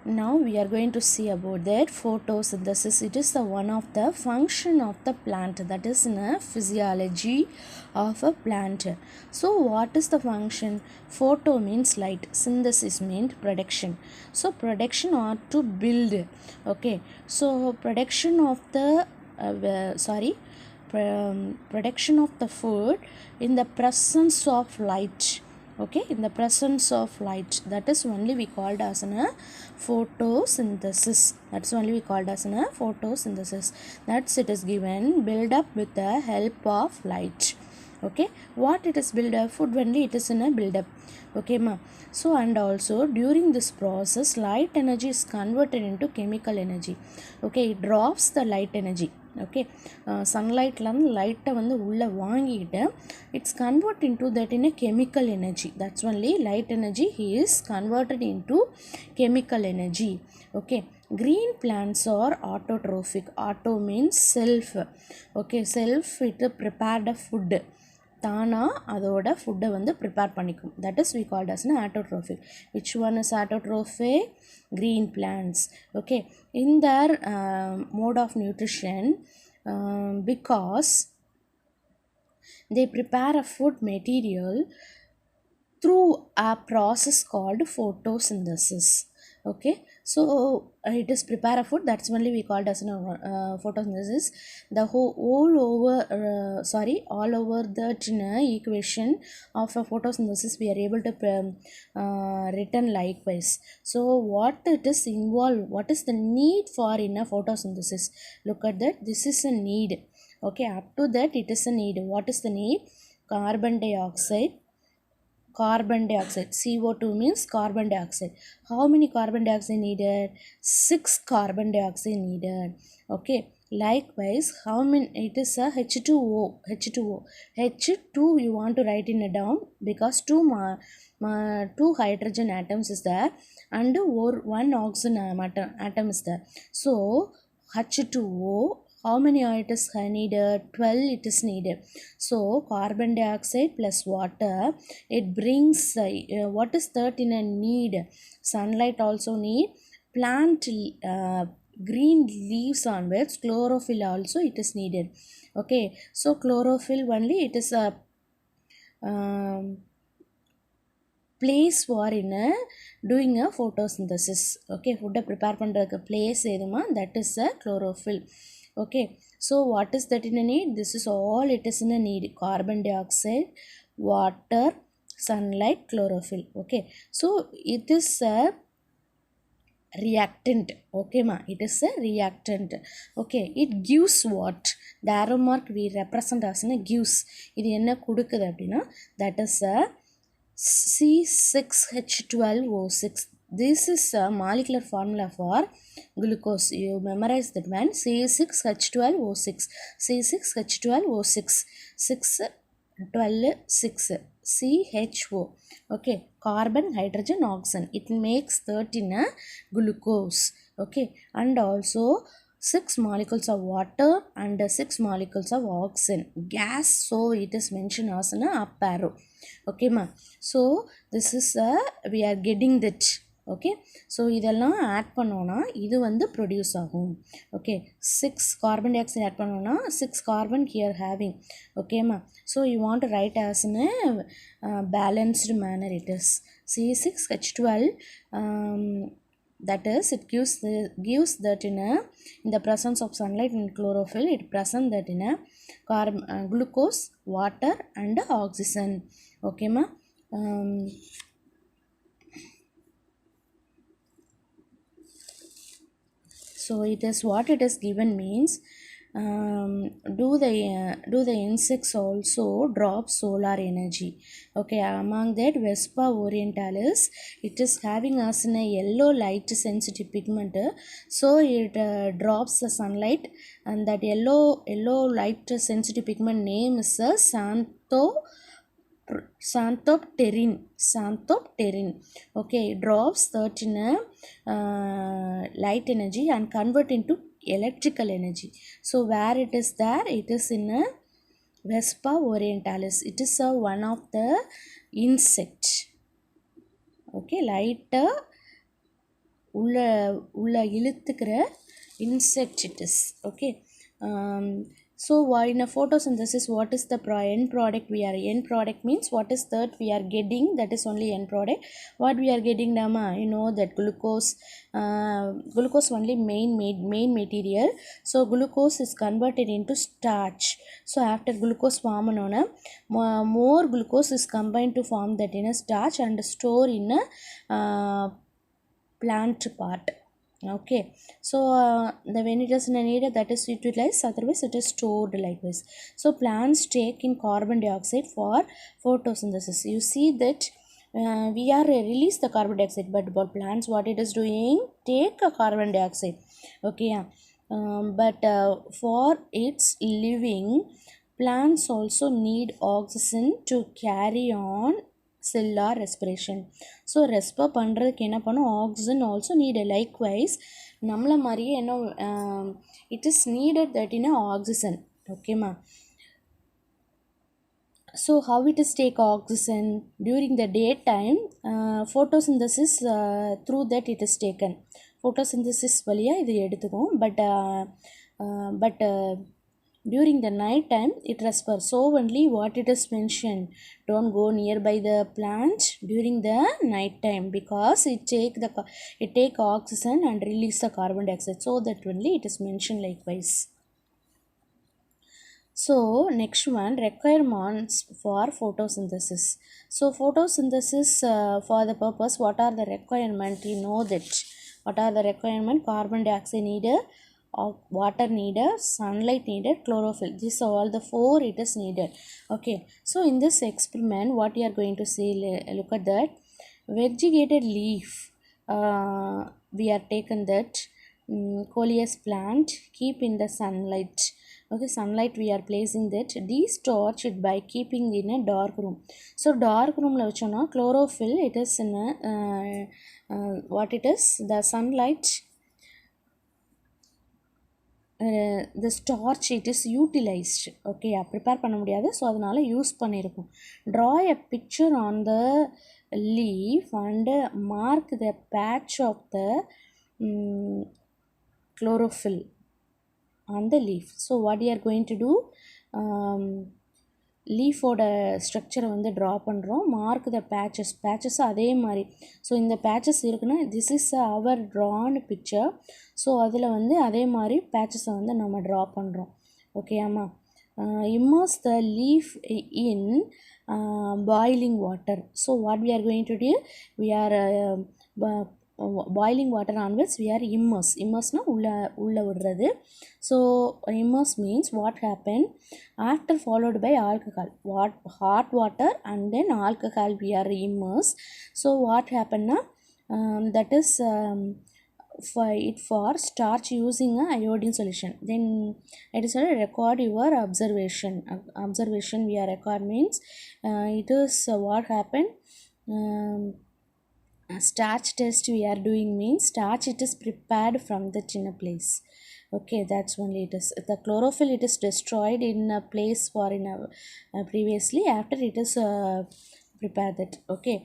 Now we are going to see about that photosynthesis. It is the one of the function of the plant, that is in a physiology of a plant. So what is the function? Photo means light, synthesis means production. So production or to build. Okay, so production of the production of the food in the presence of light. Okay, in the presence of light, that is only we called as a photosynthesis. That's only we called as a photosynthesis. That's it is given build up with the help of light. Okay, what it is build up? Food only it is in a build up. Okay ma. So and also during this process light energy is converted into chemical energy. Okay, it drops the light energy. Okay, சன்லைட்லேருந்து லைட்டை வந்து உள்ளே வாங்கிட்டு it's convert into that in a chemical energy. That's only light energy is converted into chemical energy. Okay, green plants are autotrophic. Auto means self. Okay, self it prepared a food. தானா அதோட ஃபுட்டை வந்து prepare பண்ணிக்கும். That is we called as autotrophic. Which one is autotrophic? green plants. Okay, in their mode of nutrition, because they prepare a food material through a process called photosynthesis. Okay, so it is prepare a food, that's only we called as photosynthesis. The all over the equation of a photosynthesis we are able to written likewise. So what it is involved, what is the need for in a photosynthesis? Look at that, this is a need. Okay, up to that it is a need. What is the need? Carbon dioxide, CO2 means carbon dioxide. How many carbon dioxide needed? 6 carbon dioxide needed. Okay, likewise how many? It is a H2O. H2 you want to write in it down because two hydrogen atoms is there and one oxygen atom is there. So H2O, how many it is needed? 12 it is needed. So carbon dioxide plus water, it brings what is that in a need? Sunlight also need, plant green leaves onwards, chlorophyll also it is needed. Okay, so chlorophyll only it is a place for in a doing a photosynthesis. Okay, food prepare பண்றதுக்கு place எதுமா? That is a chlorophyll. Okay, so what is that in a need? This is all it is in a need: carbon dioxide, water, sunlight, chlorophyll. Okay, so it is a reactant. Okay ma, it is a reactant. Okay, it gives what? The arrow mark we represent as a gives. இது என்ன கொடுக்குது அப்படின்னா, that is a C6H12O6. This is a molecular formula for glucose. You memorize that one. C6H12O6. C6H12O6. 6 12 6 CHO. Okay, carbon, hydrogen, oxygen. It makes 13 glucose. Okay, and also 6 molecules of water and 6 molecules of oxygen gas. So it is mentioned as an up arrow. Okay ma, so this is we are getting that. Okay, so இதெல்லாம் add பண்ணோன்னா இது வந்து produce ஆகும். Okay, 6 carbon dioxide add பண்ணோன்னா 6 carbon here having. ஓகேம்மா, so you want to write as in balanced manner. It is C6H12. That is, it gives that in the presence of sunlight and chlorophyll, it present that in a glucose, water and oxygen. Okay ma. So it is what it is given means, do the insects also drop solar energy? Okay, among that Vespa orientalis, it is having as a yellow light sensitive pigment. So it drops the sunlight, and that yellow light sensitive pigment name is xanthopterin. Okay, it drops 13 light energy and convert into electrical energy. So where it is there? It is in a Vespa orientalis. It is one of the insect. Okay, light உள்ள உள்ள இழுத்துக்கிற insect it is. Okay. So in a photosynthesis, what is the end product we are? End product means what is that we are getting, that is only end product. What we are getting, Dama, you know that glucose only main material. So glucose is converted into starch. So after glucose form on more glucose is combined to form that in a starch and store in a plant part. Okay, so when it is needed, that is utilized, otherwise it is stored likewise. So plants take in carbon dioxide for photosynthesis. You see that we are release the carbon dioxide, but plants, what it is doing, take a carbon dioxide. Okay, yeah. But for its living, plants also need oxygen to carry on cellular respiration. So respire பண்ணுறதுக்கு என்ன பண்ணும், oxygen also need. Likewise நம்மளை மாதிரியே என்ன, it is needed that in oxygen. ஓகேம்மா. So how it is take oxygen during the daytime, photosynthesis through that it is taken. Photosynthesis வழியாக இது எடுத்துக்கும். But during the night time it respires. So only what it is mentioned, don't go nearby the plant during the night time, because it take oxygen and release the carbon dioxide. So that only it is mentioned likewise. So next one, requirements for photosynthesis. So photosynthesis for the purpose, what are the requirement? You know that what are the requirement? Carbon dioxide needed, water needed, sunlight needed, chlorophyll. These are all the 4 it is needed. Okay, so in this experiment what you are going to see, look at that vegetated leaf. We are taken that coleus plant, keep in the sunlight. Okay, sunlight we are placing that, de-torch it by keeping in a dark room. So dark room la vachona chlorophyll, it is in a what it is, the sunlight, the starch it is utilized. Okay, prepare பண்ண முடியாது, so அதனால் use பண்ணியிருக்கோம். Draw a picture on the leaf and mark the patch of the chlorophyll on the leaf. So what we are going to do, லீஃபோட ஸ்ட்ரக்சரை வந்து draw பண்ணுறோம். Mark த patches அதே மாதிரி. So இந்த பேச்சஸ் இருக்குன்னா this is our drawn picture. So அதில் வந்து அதே மாதிரி பேச்சஸை வந்து நம்ம ட்ரா பண்ணுறோம். ஓகே, ஆமாம். immerse the leaf in boiling water. So what we are going to do, we are boiling water onwards we are immerse உள்ள விடுறது. So immerse means what happened after followed by alcohol, hot water and then alcohol we are immerse. So what happened now, that is for starch using a iodine solution. Then it is a record your observation we are record means it is what happened, starch test we are doing means starch it is prepared from the inner place. Okay, that's only it is. The chlorophyll it is destroyed in a place for in a previously, after it is prepared that. Okay,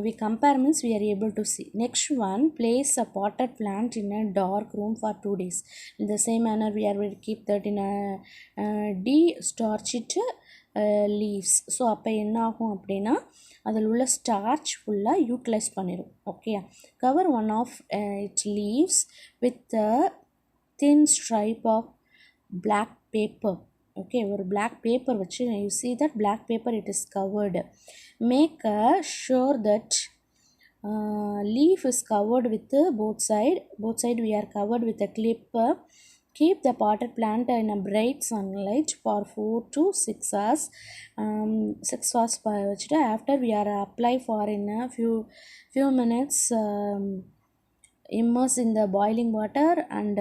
we compare means we are able to see. Next one, place a potted plant in a dark room for 2 days. In the same manner we are going to keep that in a de-starched leaves. So அப்போ என்ன ஆகும் அப்படின்னா அதில் உள்ள starch ஃபுல்லாக utilise பண்ணிடும். Okay, cover one of its leaves with thin stripe of black paper. Okay, ஒரு black paper வச்சு you see that black paper it is covered. Make sure that leaf is covered with both side we are covered with a clip. Keep the potted plant in a bright sunlight for 4 to 6 hours. 6 hours வச்சுட்டு after we are apply for in a few minutes, immerse in the boiling water and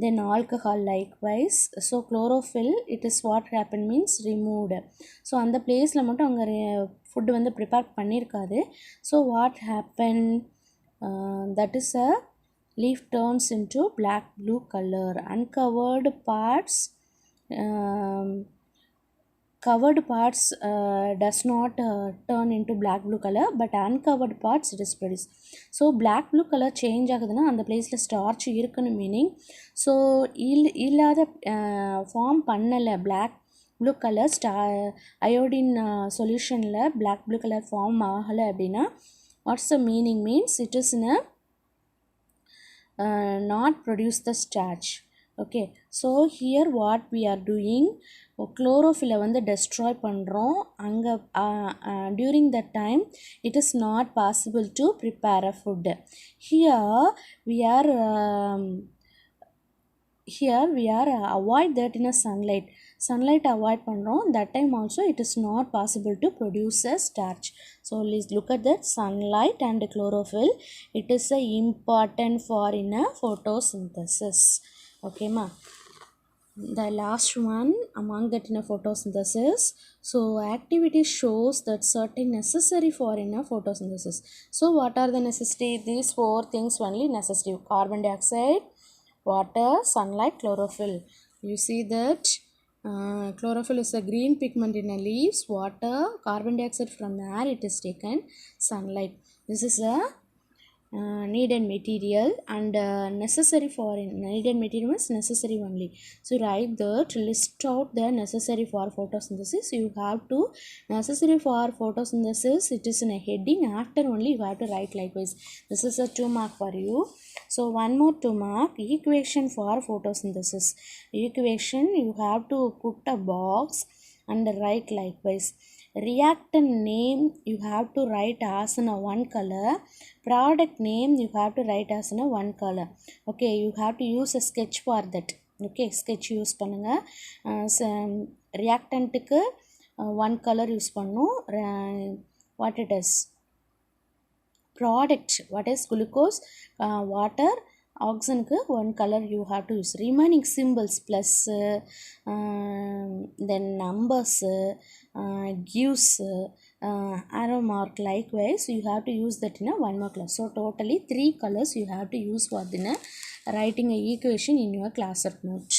then alcohol likewise. So chlorophyll it is what happened means removed. So அந்த பிளேஸில் மட்டும் அங்கே food வந்து prepare பண்ணியிருக்காது. So what happen, that is a leaf turns into black blue color. Uncovered parts covered parts does not turn into black blue color, but uncovered parts it is produced. So black blue color change ஆகுதுன்னா அந்த பிளேஸில் starch இருக்குன்னு meaning. So இல்லாத form பண்ணலை black blue color iodine சொல்யூஷனில் black blue color form ஆகலை அப்படின்னா what's the meaning means it is in a not produce the starch. Okay, so here what we are doing, chlorophyll வந்து destroy பண்ணுறோம். அங்கே during that time it is not possible to prepare a food. Here we are avoid that in a sunlight avoid பண்ணுறோம். That time also it is not possible to produce a starch. So let's look at that sunlight and chlorophyll. It is important for in a photosynthesis. Okay ma. The last one among that in a photosynthesis. So activity shows that certain necessary for in a photosynthesis. So what are the necessity? These four things only necessary: carbon dioxide, water, sunlight, chlorophyll. You see that chlorophyll is a green pigment in a leaves, water, carbon dioxide from the air it is taken, sunlight. This is a needed material, and necessary for needed material is necessary only. So write that, list out the necessary for photosynthesis. You have to necessary for photosynthesis, it is in a heading, after only you have to write likewise. This is a 2 mark for you. So one more 2 mark, equation for photosynthesis. Equation you have to put a box and write likewise. Reactant name you have to write as in a one color, product name you have to write as in a one color. Okay, you have to use a sketch for that. Okay, sketch use பண்ணுங்க. reactantக்கு one color use பண்ணும். what it is, product what is glucose, water, oxygenக்கு one color you have to use. Remaining symbols plus then numbers gives arrow mark likewise you have to use that in a one more class. So totally 3 colors you have to use for the writing a equation in your class note.